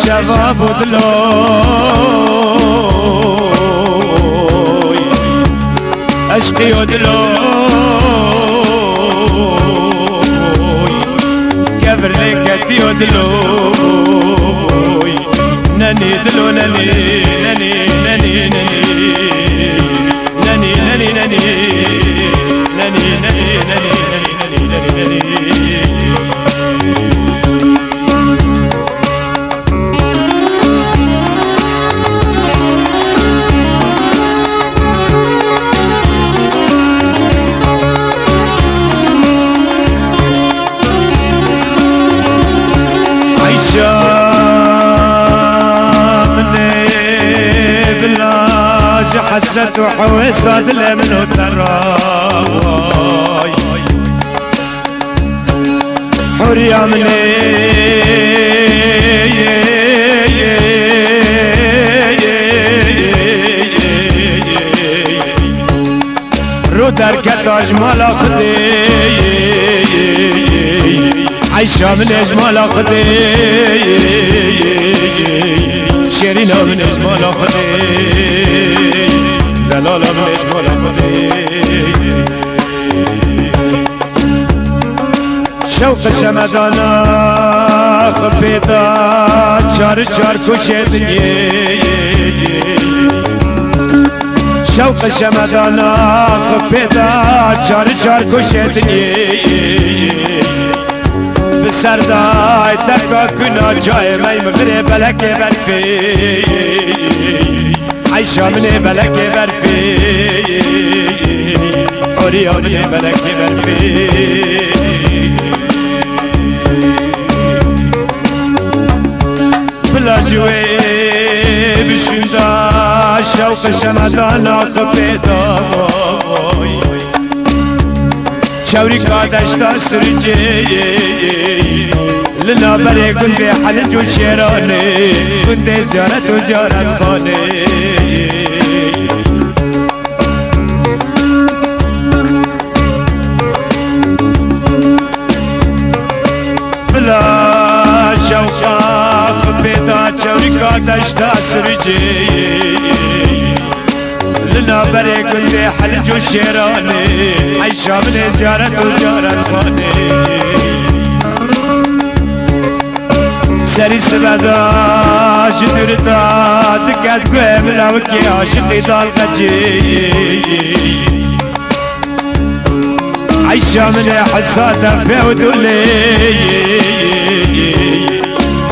شباب ودلوي عشقي ودلوي كبر لكتي ودلوي نني دلو نني نني نني نني نني نني نني نني نني نني نني نني حسرة وحويصة الأمن والتراي حرية مني رو در کتاج مالا خدي عيشة من اجمال خدي شيرينا من اجمال خدي دلالا من اجمال خدي شوق شمدانا خبيتا چار چار کشیدنی شوق شمدانا خبيتا چار چار کشیدنی بسردای تکا کنا جای میم غری بلک برفی عیشا منی بلک برفی اوریا منی بلک برفی بلا جوی بشوندا شوق شمدانا خبیدا شوري قادشتا سرجي لنا بري كنت حلج وشيراني كنت زيارة وزيارة خاني بلا شوقا خبيتا شوري قادشتا سرجي لنا بري كنت حلج وشيراني عيشة من زيارة وزيارة خاني سري سبدا جدر دا دكات قوي ملاوكي عاشقي دال قجي عيشة من حساسة في ودولي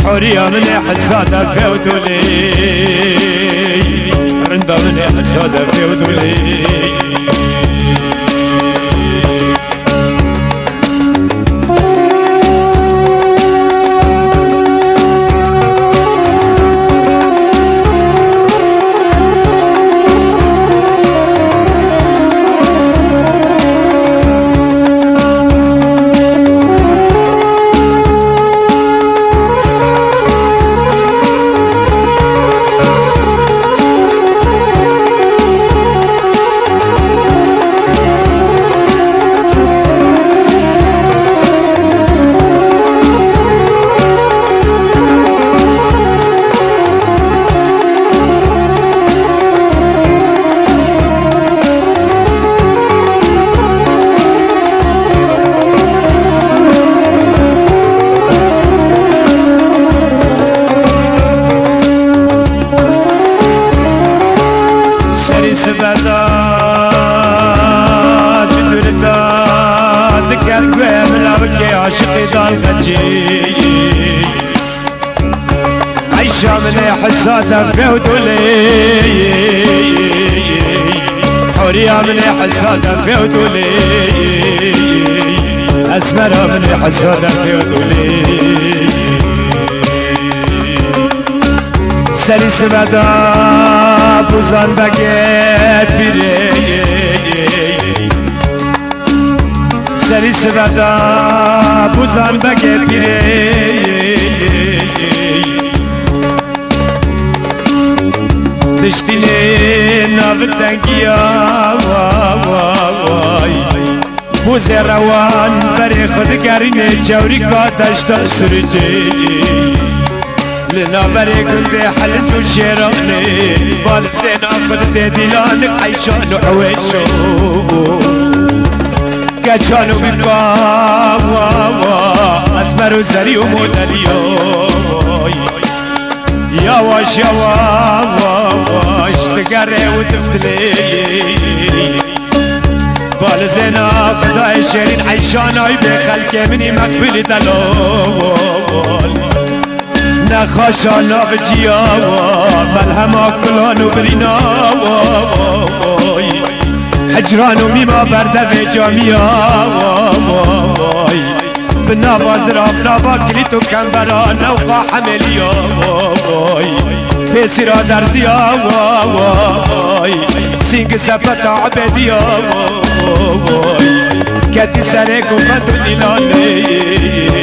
حورية من حساسة في ودولي رندا من حساسة في ودولي بدا جدرتا دكر قوي ملاوكي عاشقي دال غجي عيشة من حساسة في ودولي حورية من حساسة في ودولي أسمرة من حساسة في ودولي سري سبدا بوزان بگت بیره سری سبدا بوزان بگت بیره دشتینه ناودنگیا وای بوز روان بری خود گرینه جوری که دشتا سرجی لنابري كنت حلج وشيراني بالسين اخذ ديلانك عيشان وحويشو كجانو ببابا اسمر وزري ومودليو يا واش يا واش تقري وتفتلي بالزنا خداي شرين عيشاناي بخلك مني مقبل دلول نخاشانا بجياوا ملهما كلانو برينا حجرانو ميما برده في جاميا بنابا زراب نابا كليتو كمبرا نوقا حمليا بسيرا درزيا سينگ سبتا عبديا كتي سريكو فتو دلالي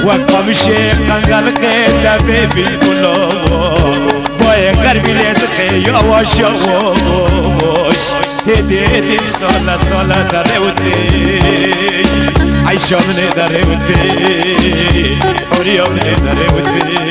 وقام الشيخ قنقل قيدة بيبي البلو باي قربي ليدخي يا واش يا واش هدي صلاة دروتي عيشة من دروتي حورية من دروتي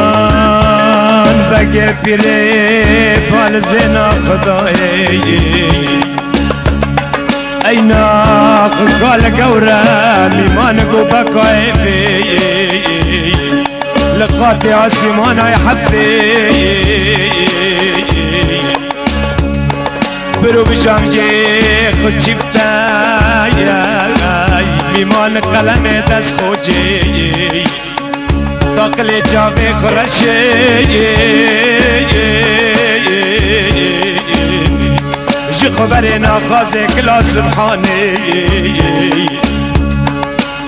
بوزان بگه پیره بالزنا خدایی اینا خال گوره میمانگو بکای بی لقاتی آسیمانای هفته برو بشانگی خود چیفتای میمان قلم دست خوجی تاقل جاوه خورشه جی خبر ناخاز کلا سبحانه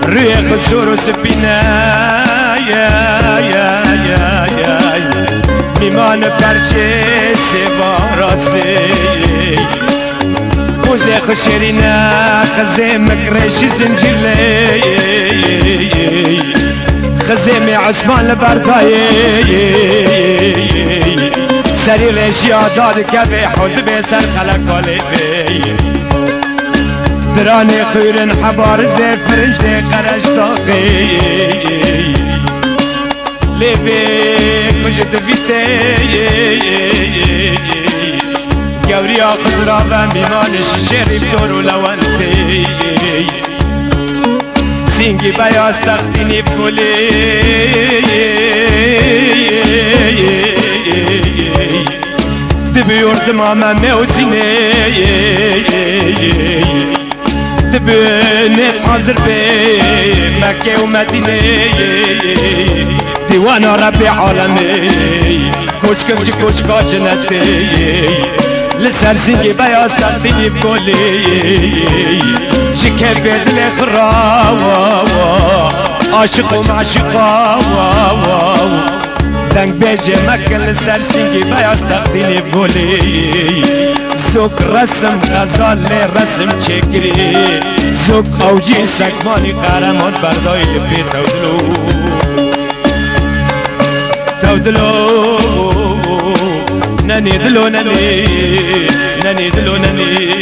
روی خسور و سپینه میمان پرچه سوا راسه کوزه خشرینه خزه مکرش زنجیله خزيمي عثمان البرداي سري ريشيا داد كبي حوض بسر خلقالي بي دراني خيرن حبار زي فرنج دي قرش داقي لبي كجد فيتي قوريا خزرا بميمانش شريف دورو لوانتي سینگی بیاز تختینی بگولی دبیوردم آمامه و سینه دبنت حاضر بی مکه و مدینه دیوانا ربی عالمه کوچکم چی کوچکا جنته لسر سینگی بیاز تختینی بگولی شکف دل خراوا عاشق و معشقا دنگ بیجه مکل سرسنگی بیاز تختینی بولی زوک رسم غزال رسم چکری زوک اوجی سکمانی قهرمان بردای لپی تودلو نني دلو نني دلو نني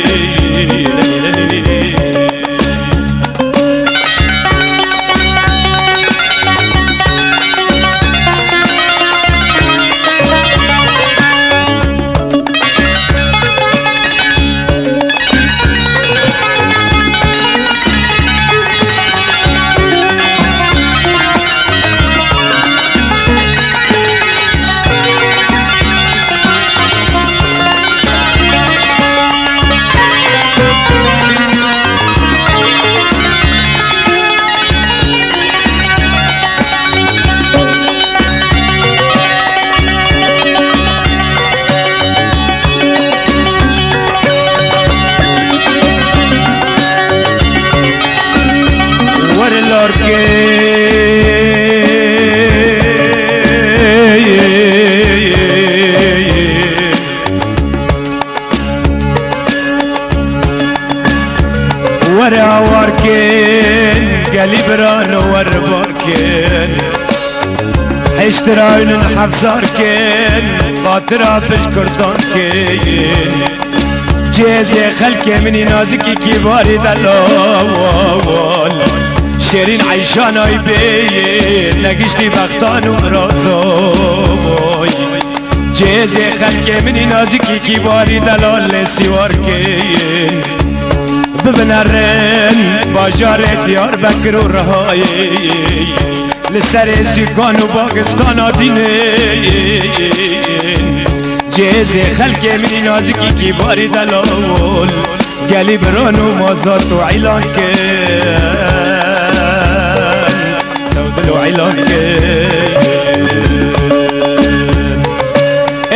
ورا وركن قلي بران ورباركن حشتراين حفزاركن قاطرة بشكرتان كن جيزي خلقي مني نازكي كباري دلال شيرين عيشان اي بي نقشتي بختان ومرازاي جيزي خلقي مني نازكي كباري دلال سواركن ببنرن باجار دیار بکر و رهایی لسر سیکان و باکستان آدینه جهز خلق منی نازکی کی باری دلال گلی بران و مازات و عیلان کن تودل و عیلان کن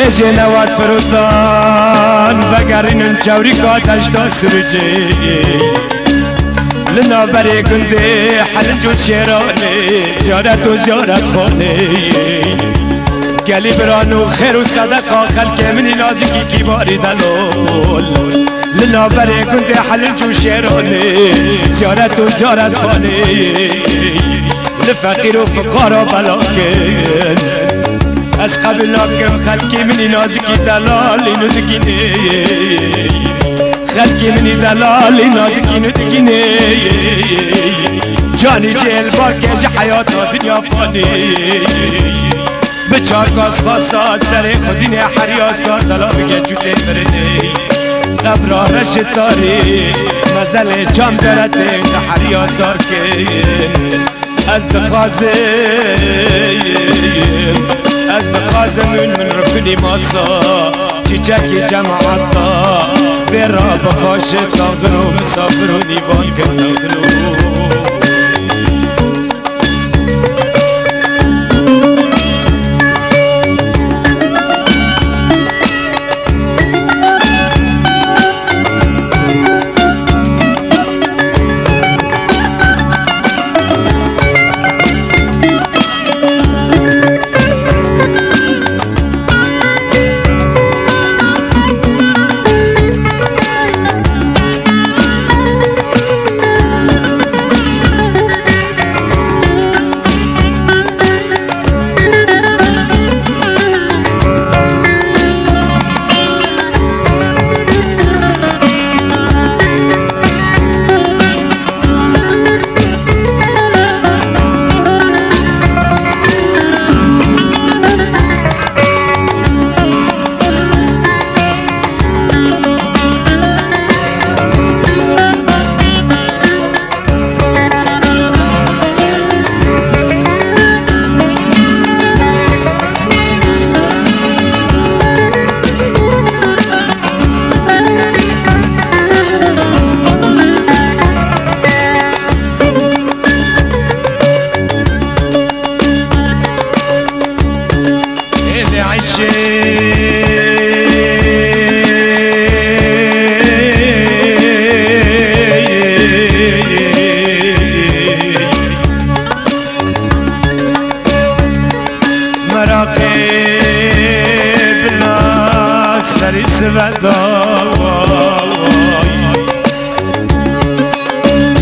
اجه نوات فرودان بگرین چوری کاتش تا سرچه لنا بری گنده حلنج و شیرانه زیارت و زیارت خانه گلی بران و خیر و صدقا خلق منی نازکی کی باری دلال لنا بری گنده حلنج و شیرانه زیارت و زیارت خانه لفقیر و فقارا بلاکن از قبل ناکم خلقی منی نازکی دلالی ندگینه خلقی منی دلالی نازکی ندگینه جانی جیل باکش حیاتا دنیا فانی بچار کاس خاصا سر خودین حریاسا دلا بگه جوده برنه قبرا رشد داری مزل جام زرده حریاسا کن از دخازه از دخازمون من رکنی ماسا چیچکی جماعتا برا بخاشت تاودنو مسافر و دیوان کن تاودنو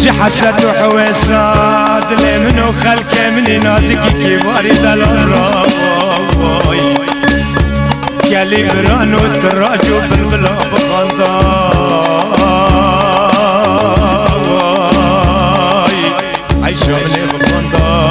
جي حسرت و حويسات لمنو خلق مني نازكي كباري دلال راوي قالي برانو تراجو بالبلا بخنداي عيشو مني بخنداي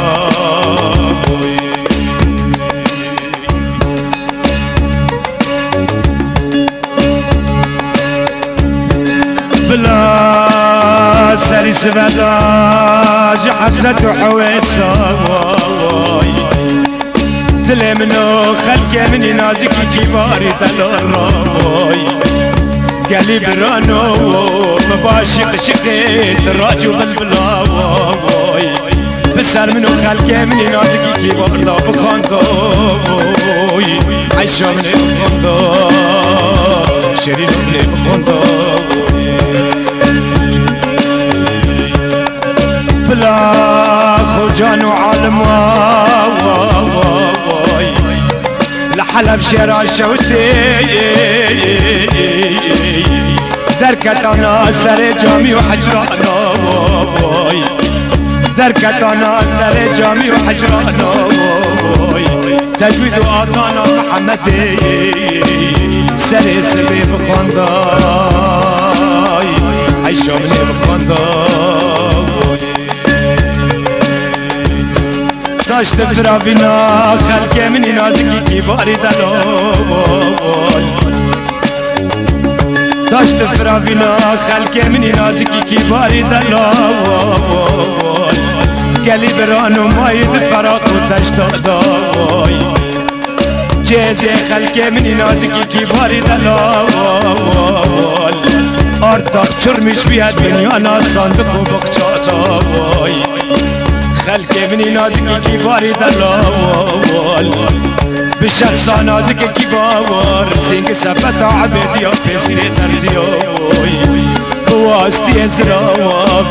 بلا سري سبداج حسرت وحويسة دلي منو خلقي مني نازكي كباري دلال قالي برانو مباشق شقيت راجو بالبلاوي بسر منو خلقي مني نازكي كبار دا بخاندوي عيشو مني بخاندو شرين مني بخاندو بلا خرجان وعالم واي لحلب شرا شوتي دركت انا سر جامي وحجرانا واي دركت انا سر جامي وحجرانا واي تجويد وآذان محمدي سر سبي بخانداي عيشو مني بخانداي داشت فرابينا خلقي مني نازكي كباري دلال داشت فرابينا خلقي مني نازكي كباري دلال قالي برانو مايد فراق وتشتاقداي جيزي خلقي مني نازكي كباري دلال ارتاق چرمش بياد دنيانا صندق وبقشاتاي خلقي مني نازكي كباري دلال بالشخص نازكي كبار سينك سبتا عبد يا بسري زرزيوي بواستي ازراواب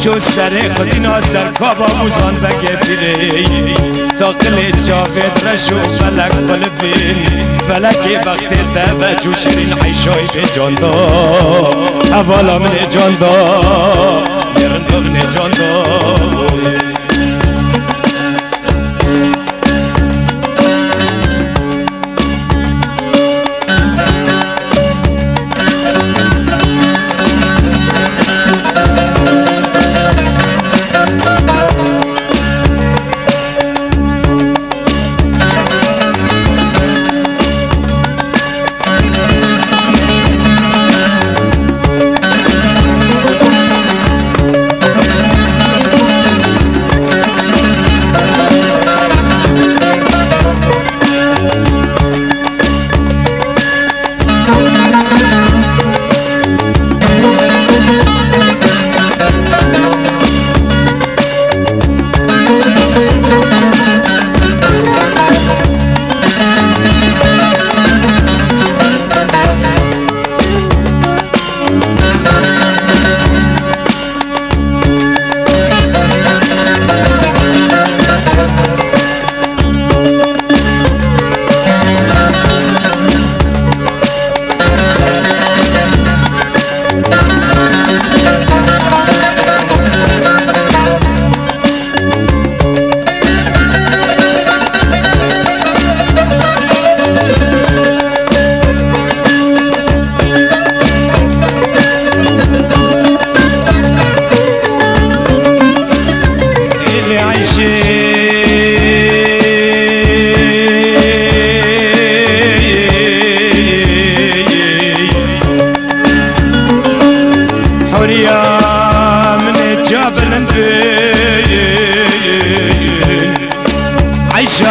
جو سر خدنا سر كابا موزان بگه بیری داخل جاوید رشو فلک قلبین فلکی وقت دبه جو شرین عیشای به جاندا اولا من جاندا یرندا من جاندا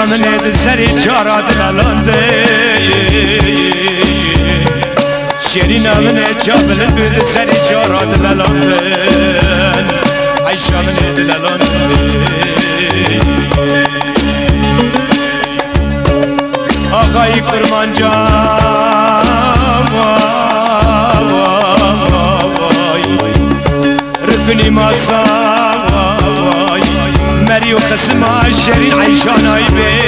من سری چارا دلالاندی شیرینا من جابل بود سری چارا دلالاندن عیشا من دلالاندی آقای کرمان جان رکنی ماسا مريو خسما شري عيشاناي بي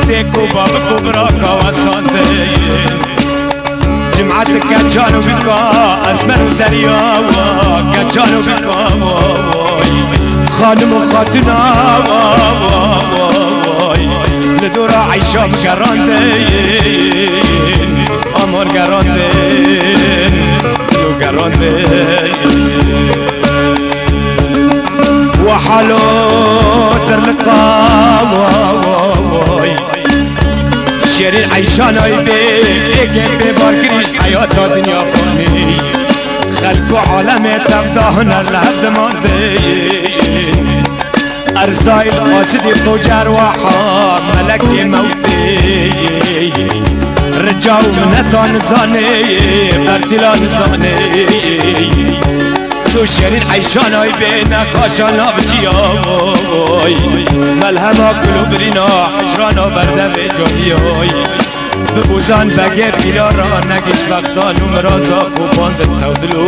ديكو بابكو براكا واسان زين شیعت کجانو بکا اسمن و زریا کجانو بکا خانم و خاتنا لدورا عیشا بگراندین آمار گراندین لو گراندین وحلو در لقام شیرین عیشان های بگه ببارگریش حیات دنیا کنی خلق و عالم تفدا هنر لحظ مانده ارزای القاصد خوجر وحا ملک موتی رجاو منتان زانه برتلان زانه تو شیرین عیشان های بین خاشانا بچیای ملهما کلو برینا حجرانا برده به جایای ببوزان بگه پیرارا نگیش وقتان و مرازا خوبان در تودلو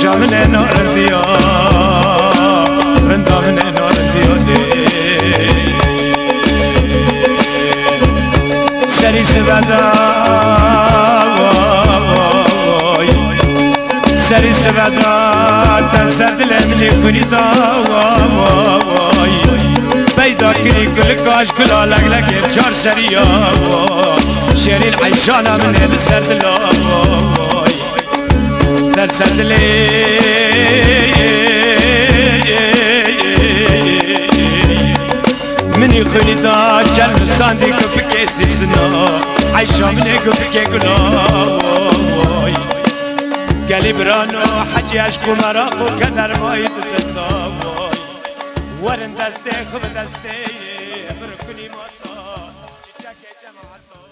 شامن نار دیا رندا من نار دیا دے سری سبدا سری سبدا تن سرد لمنی خریدا پیدا کری گل کاش گلا لگ لگ چار سریا شیرین عیشانا من سرد لا در سردلی منی خونی دا جلب ساندی گفت سیسنا عیشا منی گفت گلای گلی برانو حجی عشق و مراق و کدر مایی دستا ورن دسته خوب دسته برکنی ماسا چیچک جماعتا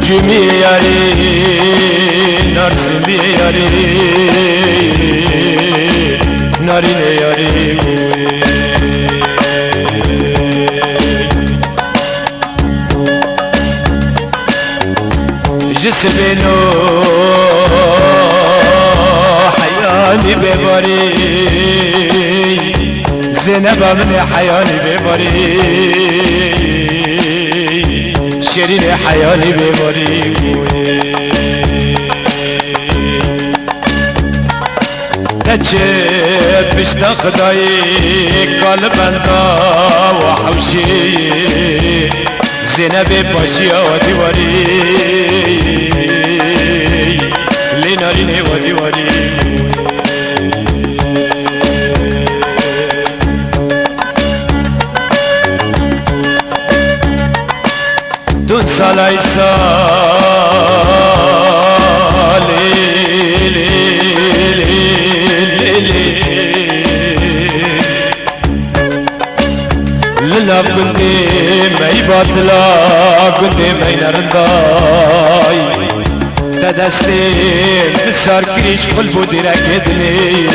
جمی یاری نرسمی یاری نارینه یاری جسبینو حیانی بباری زینبا من حیانی بباری شیرین حیانی بباری تچه پشت خدایی قلبندا و حوشی زینب باشی و دیواری لینارینه و دیواری دون سالای للا كنتي ماي باطلا كنتي ماي نرنداي تدستين بسار كريش قلبو ديراكدني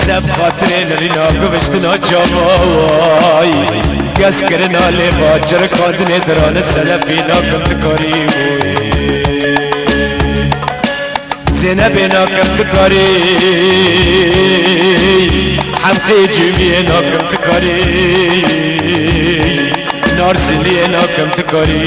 سب خاطرين رينا كبشتنا جواي قس کرنا لے باجر قادنے درانت سلفینا کمت کاری زینبینا کمت کاری حمقی جوینا کمت کاری نارسلینا کمت کاری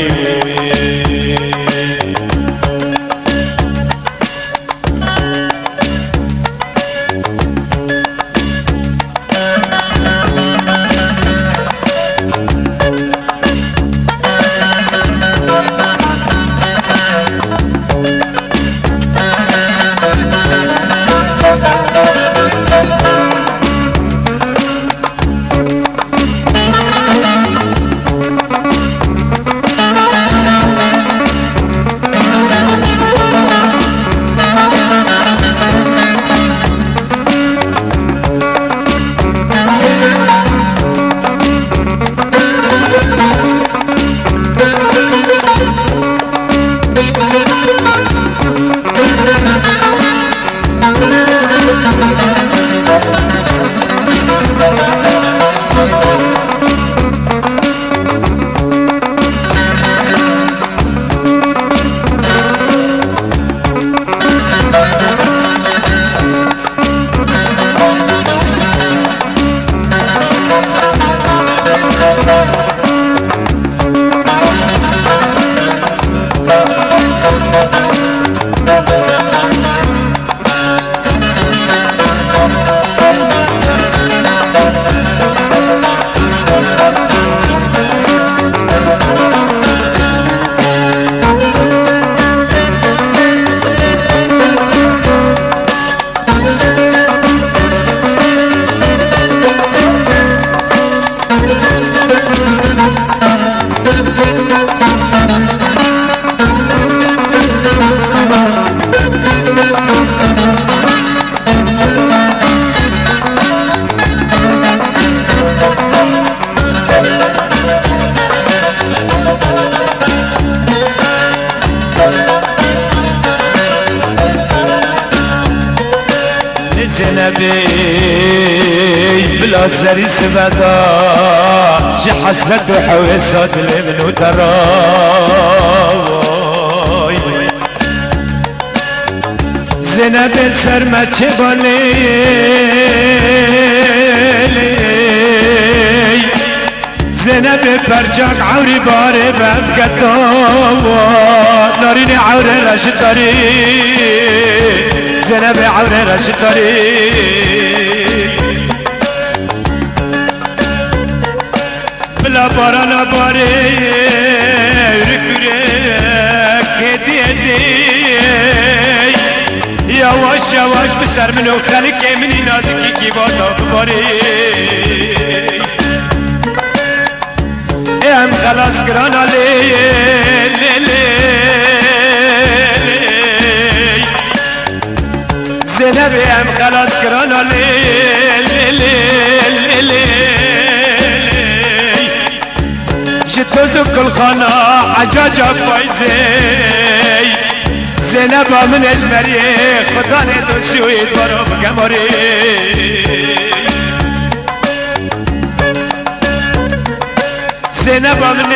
زينبي بلا زري سبدا شي حسرت وحوسات الابن وتراوي زينبي سر ما تشبالي زينبي برجاك عوري باري بفكتو ناريني عوري رشداري زينبي عوري رشداري بلا بارانا باري ركورك هدي هدي يواش يواش بسر منو خلق مني نازكي كيبانا باري ام خلاص كرانا لي لي لي زينبي ام خلاص كرانا لي لي لي لي شتوزو كل خانة عجاجة فايزي زينبا من اجمري خدا ندو شويد برو بقمري زينبا من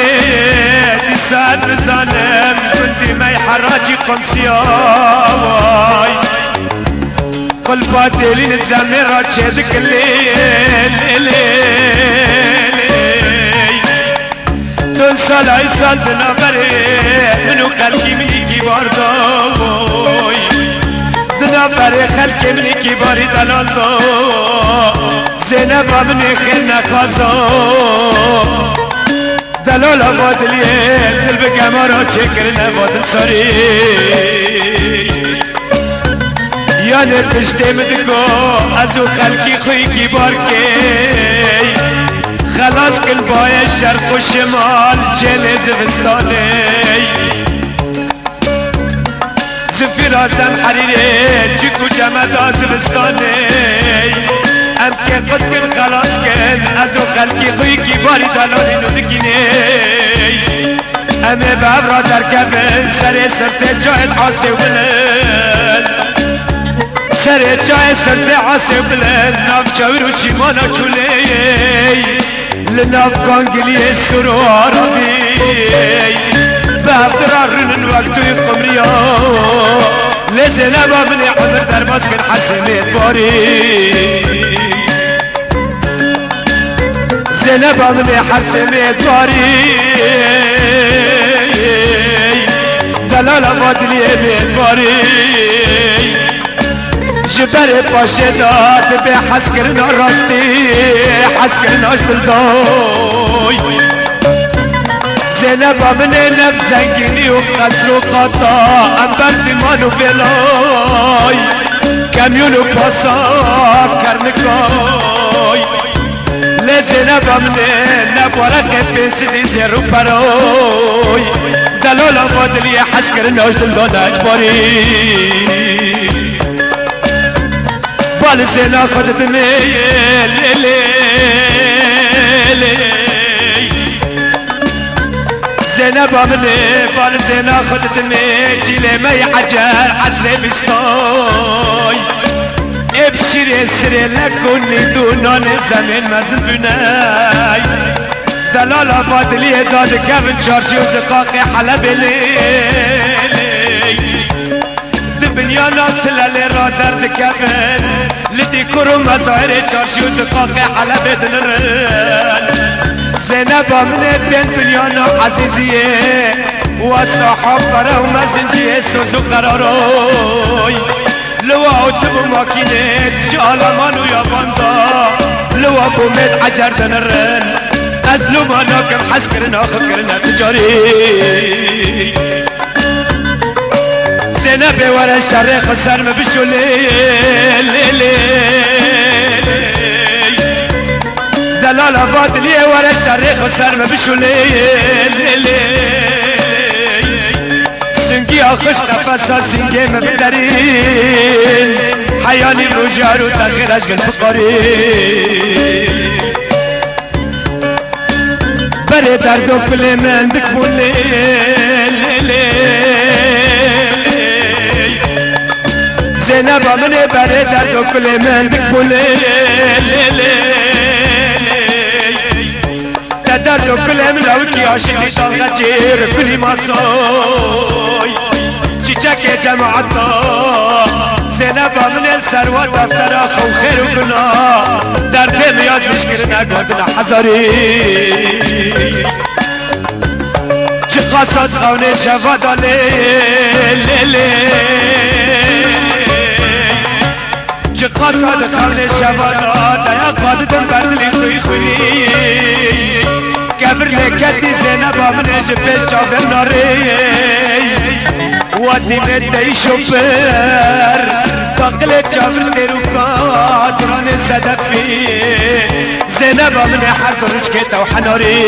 ديسان بزانم كنتي ماي حراجي قمسياي قل فاتلين الزميرة تشيدك الليل تنسى العيسان دنابري منو خلقي مني كبار دوي دنابري خلقي مني كباري دلال دو زينبا مني خيرنا خازو دلال آباد لیه دل به گمارا چکر نبادل ساری یعنی پشته مدگو از او خلقی خوی کی بار که خلاص کل بای شرق و شمال چل زفستانه زفیر آزم حریره چکو جمد آزفستانه ام که قد کن خلاص کن از او خلقی خوی کی باری دلالی نو دکینه امه به ابرا در کبن سر سرت جایت عاصی بلند سر جای سرت عاصی بلند ناف چاور و چیمانا چوله لناف کانگلی سرو عربی به ابدرار رنن وقتوی قمریا لزنبا من عمر در مسکن حسنیت باری زينبا من حسنيت باري دلال آباد اليمين باري جبر باشه داد به حس کرنا راستی حس کرناش دلدای زينبا من نفس زنگینی و قدر و قطا انبر دیمان و بلای کمیون و پاسار کرنکای لزنبا من نبورق بسدي زيرو باروي دلال آباد لي حس کرناش دلدان اجباري بال زنا خدت میل زينبا من بال زنا خدت میل جيلي مي عجل عسري بستاي ابشر اسري لكوني دونان زمين مزن بناي دلال آباد لي داد كفن چارشي وزقاقي حلب ليلي دبنيا ناطلة را درد كفن لدي كرو مظاهر چارشي وزقاقي حلب دنرن زينبا من الدين بنيانا عزيزية والصحاب برا ومزنجية سوزو قراروي لو تبو ماكينة شالمان ويا باندا لو بومت عجر دنرن ازلو ما ناكم حسكرنا خكرنا تجاري زينب ورا الشر خسر ما بشو ليلي دلال آباد لي ورا الشر خسر ما بشو ليلي سنگی آخش قفصا سنگی مبدرین حیانی بروجارو تاخیر اشگل فقارین بره درد و کل من بکبولی زینبا منه بره درد و کل من بکبولی درد و کلم لوکی عاشقی شالغا جیر کلی ماسوی چیچک جماعت دا زینبا من السروا دفترا خو خیر و گنا درد میاد مشکرنا گادنا حزاری چی قاسد خونه شفادا لیلی چی قاسد خونه شفادا دیا قادتن بردلی خوی خوی كبر لكتي زينبا من جبل شافر ناري ودي مدي شوفر تقلت شافر تيروكا دران السدفي زينبا من حرد رشكتا وحناري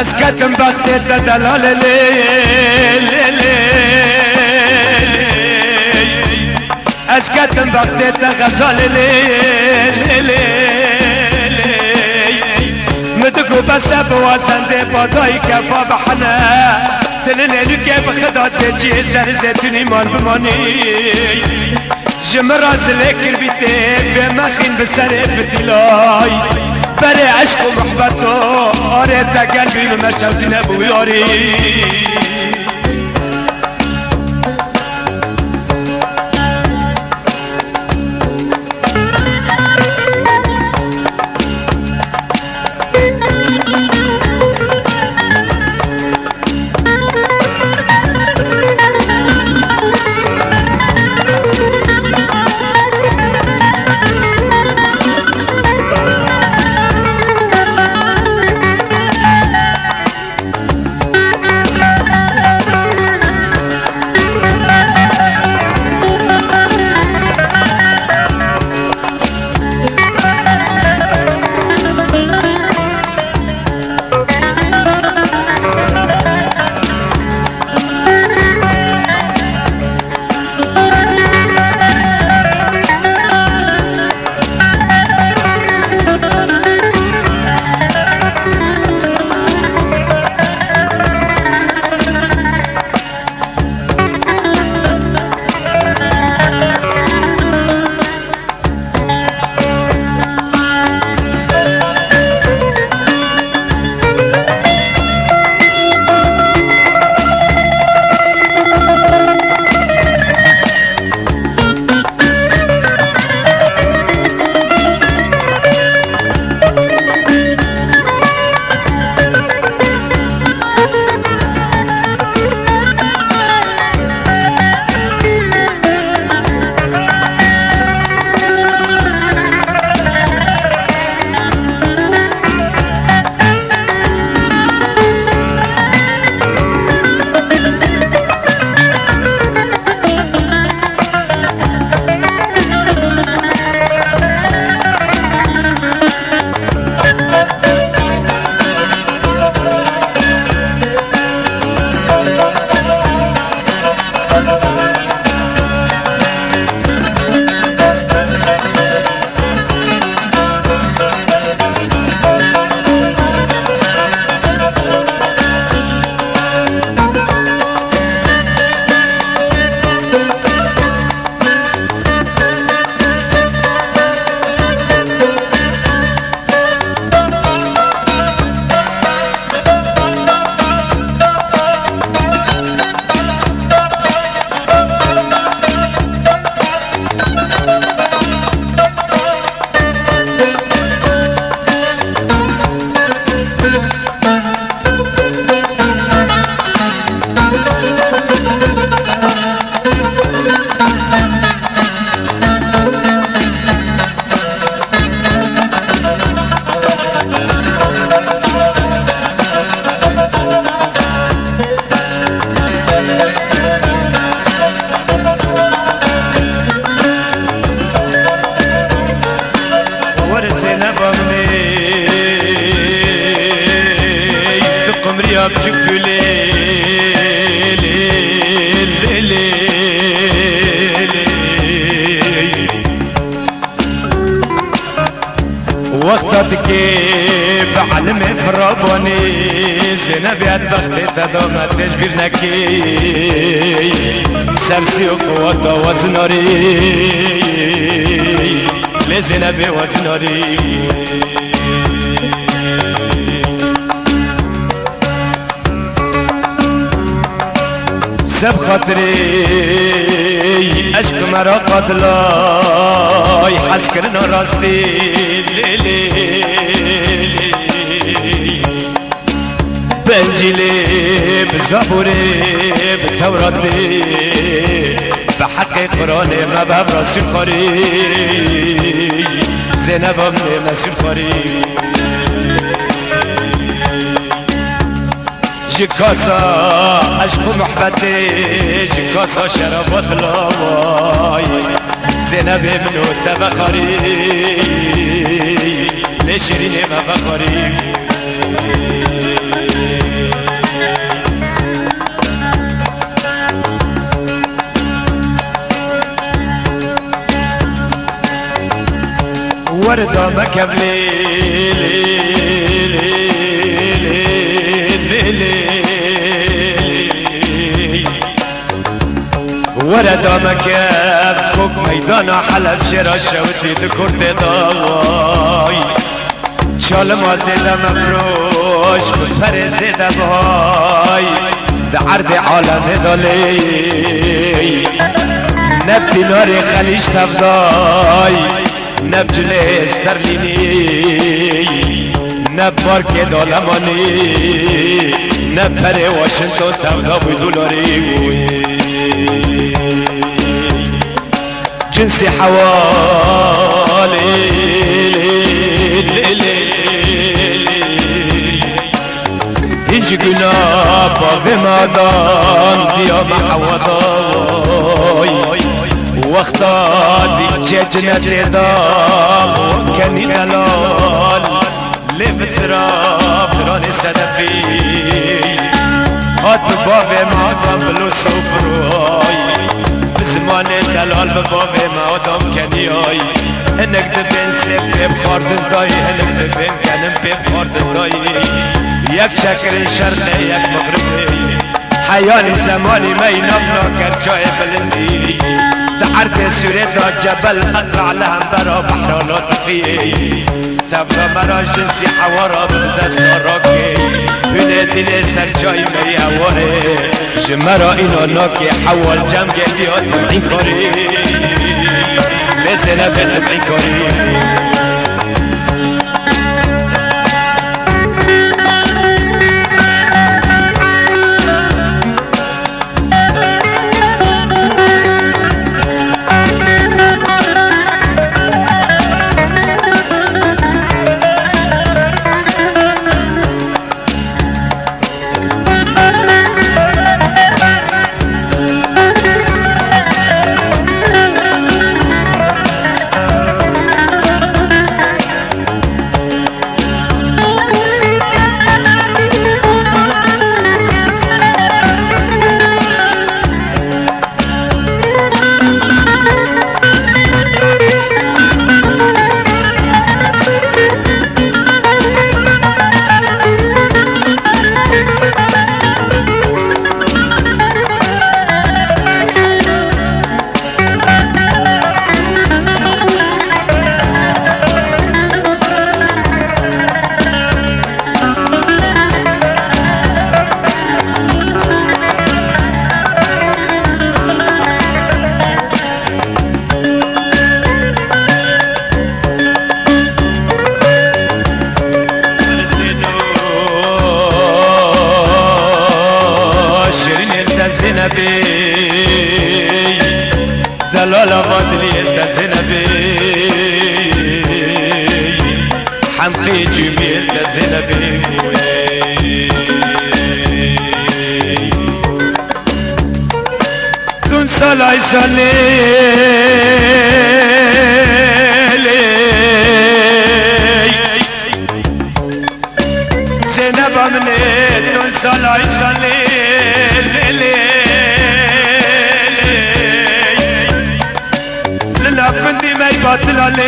اسكتم بختي دلال ليل اسكتم بغداد غزال لي مدقو بس بواسنده بادای کفا بحنا تننلو که بخدا تجی سر زیتونی مان بمانی جمراز لکر بیته بمخین بسر بدلای برای عشق و محبتو آره تا قلبی مشوتی نبویاری وقتك بعلم فرابوني زينبيات بختي تدوم تجبير نكي سرسي وقوة وزناري لزينبي وزناري سب خاطري عشق مرا قتلاي حس کرنا راستی لیلی بانجيلي بزبوري بتوراتي بحق قرآني ما ببراسي خاري زينب امني مسير خاري جكاسا عشق محبتي جكاسا شرفات لاواي زينب منو تبخاري لشريني ما بخاري وردا مكبلي وردا مكب كوك ميدان حلب شرا شوتي دكور داوي شال ما زيدا مفروش بفر زيدا باي بعرض عالم دالي نب دينار خليج تفضاي نب جلس برليني نب مارك دالماني نب پر واشنطن تفضا بدولاري جنسي حوالي هيج قلابا بمدان ديام حوضاي وقتا دي جنة دام كني دلال لفت سراب دراني صدفي هات باب مدام بلو سفراي زمان دلال باب مدام کنی آی هنگ دبین سب خاردن دای هنگ دبین کنم بیم خاردن دای یک شکر شرق یک مغربی حیان زمانی مینام ناکر جای بلندی دعرد سوره دا جبل اطرع لهم برا بحرانات فیه تبقى مراج جنسي حوارا بالدست راكي هنا دل سر جاي مي هواري جمرا اينا ناكي حوال جم قلبيات تبعين كاري لسنا بتبعين كاري دلال مادلي انت زينبي حمقي جميل انت زينبي كن صلاة صلي زينب امني كن صلاة صلي بندي ما يبطل عليه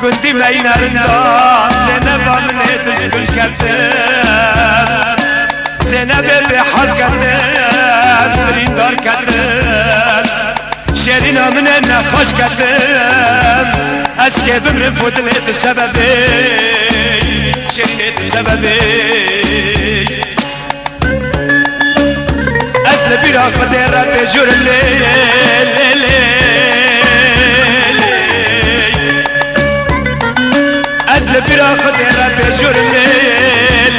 كنتي ما ينرنا زينب عملي تسكن كتاب زينب بحال كتاب برين دار كتاب شيرين من النخاش كتاب اسكي بمرن فوتلت سببي شيرين سببي بيرا خديرة بجور الليل أزل بيرا خديرة بجور الليل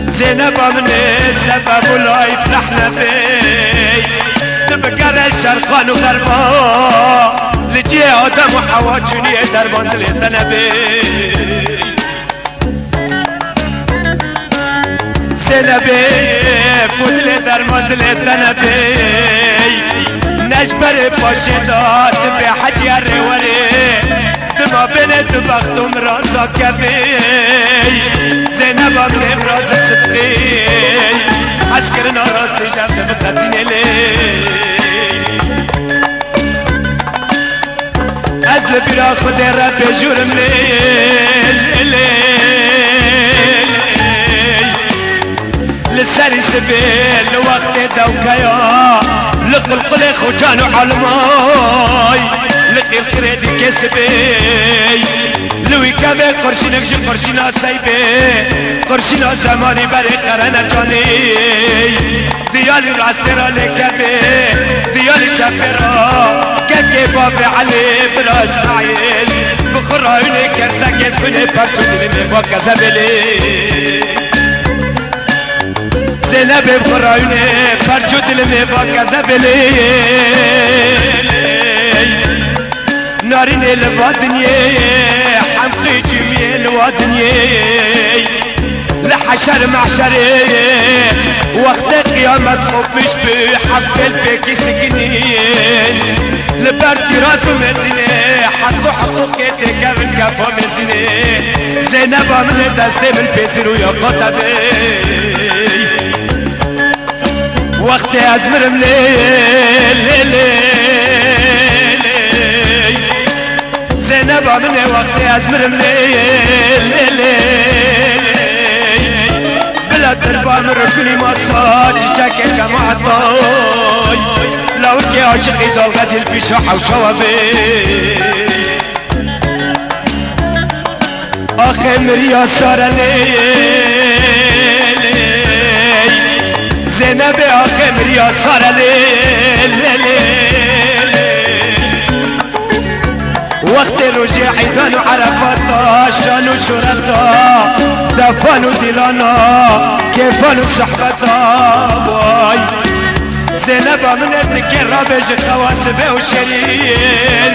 زينب من سبب لا يفلحنا فيه تبقر الشرقان وغربا لجي آدم وحوات شنية دربان تليتنا بيه نبي فوتل درمان دلت نبي نجبر باشدات بحجر وري دما بنت بختم راسا كبي زينب من راسك ستي عسكرنا راسي جابت بقتين لي ازل برا خد رب جرم لي لساني سبيل لوقت دوكايا لقلقل خوجان وعلماي لقي الخريدي كسبي لوي كابي قرشينك جي قرشينا سايبي قرشينا زماني بري قرنا جاني ديالي راسترا لكابي ديالي شافرا كاكي بابي علي برا اسماعيل بخرايني كرسا كتفني برشو دلمي فوق زبلي زينب بخرايني برشو دلمي فوق زبلي نارين الوادنية حمقي جميع الوادنية لحشر محشري وقت قيامة خبش بحفل البيكي سكنين لبرد راسو مزيني حقو حقوقي تكافل كافو مزيني زينب من دستي من البيسر ويا قطبي وقت ازمر مليل زينب من وقت ازمر مليل بلا تربا من ركني مصاد جاكي جماعتاي لو كي عاشقي دلغت البشاحة وشوابي اخي مريا سارة ليل زينب اخي مريا سارة ليل وقت رجع عيدان وعرفاتا شانو شرطا دفانو دلانا كيفانو صحبتا باي زينب من ابنك الرابج خواسبه وشرين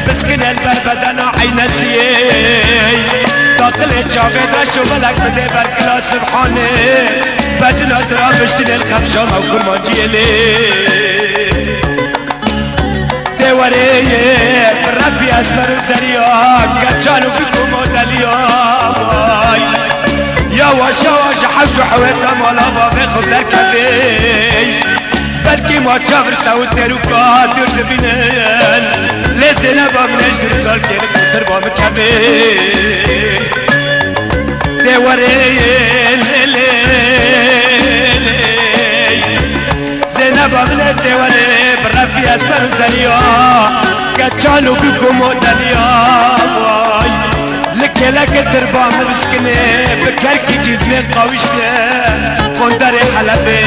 بسكن البربدنا عين سيين داخل جافد رشو ملك بده بركلا سبحانه بجنا زرابشتن الخبشة موكر مانجيلي دوريه برفي اسمر وزريا كجانو بكو موزليا باي يا واشا واشا حوشو حويتا مالا بابي خبزر كبي بلكي ما جافرتا وتروكا دور دبينين لزينا بامنش دردار كينك وتربا مكبي دوريه زينب من الدوري برفي اسمر زليا كتشالو بكو مودليا واي لك الدربا مسكني بكركي جزمي قوشنا قندري حلبي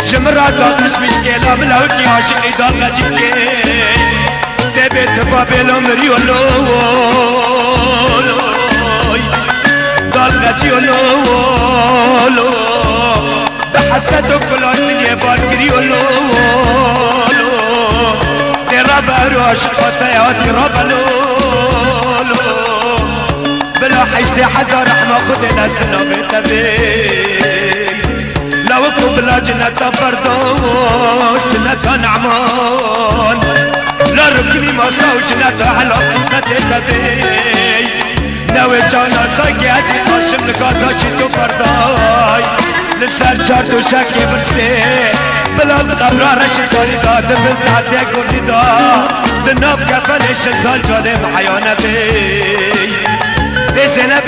جمرة داغ مش مشكلة بلاوكي عاشقي داغ جيكي تبي تبابي لومريولو داغ جيولو بحسدو كلان دنيا باركريولو ترى بروش خطيات ربلو بلا حجتي حذر احنا خد نزلنا بتبي لو بلا جنة فردوس جنة نعمان لا ركني ما ساو جنة على قسمة تبي نوي جانا ساقي عزي خاشم لقازا شتو فرداي لسر جاردو شاكي برسي بلاد قبرا رشد داري دا دبن تعدي قرني دا دناب كفن الشزال جالي محيانا بي زينب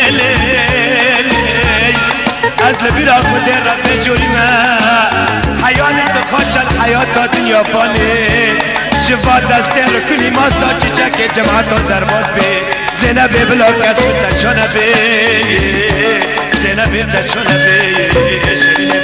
الليل ازل بيرا خودي رفي جوري ما حياني بخوش الحياة دنيا فاني شفا دستي ركني ما ساچي جاكي جماعتو درباز بي زينب بلا كسب تشانا بي زينب تشانا بي